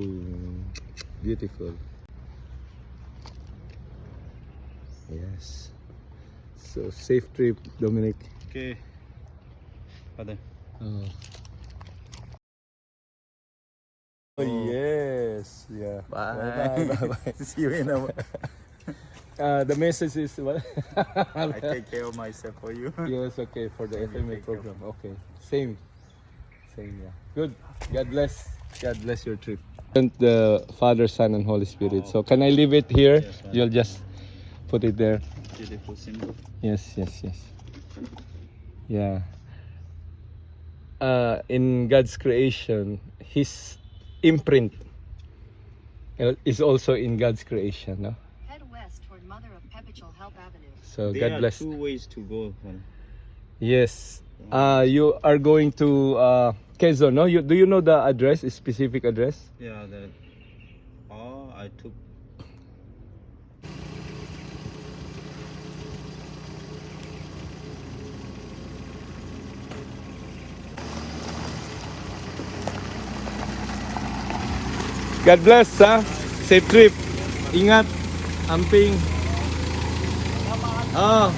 Ooh, beautiful. Yes. So safe trip, Dominic. Okay. Father. Oh. Oh yes. Yeah. Bye. Bye. See you in a The message is what? I take care of myself for you. Yes, okay, for the Maybe FMA take care. program. Okay. Same. Yeah. Good. God bless. God bless your trip. The Father, Son, and Holy Spirit. So can I leave it here? Yes, Father. You'll just put it there. Beautiful symbol. Yes. Yeah. In God's creation, His imprint is also in God's creation. No? Head west toward Mother of Perpetual Help Avenue. So There God are bless. 2 ways to go, Father. Yes. You are going to Quezon, no? Do you know the address, specific address? Yeah, that. Oh, I took. God bless, ha? Safe trip. Ingat. Amping. Oh.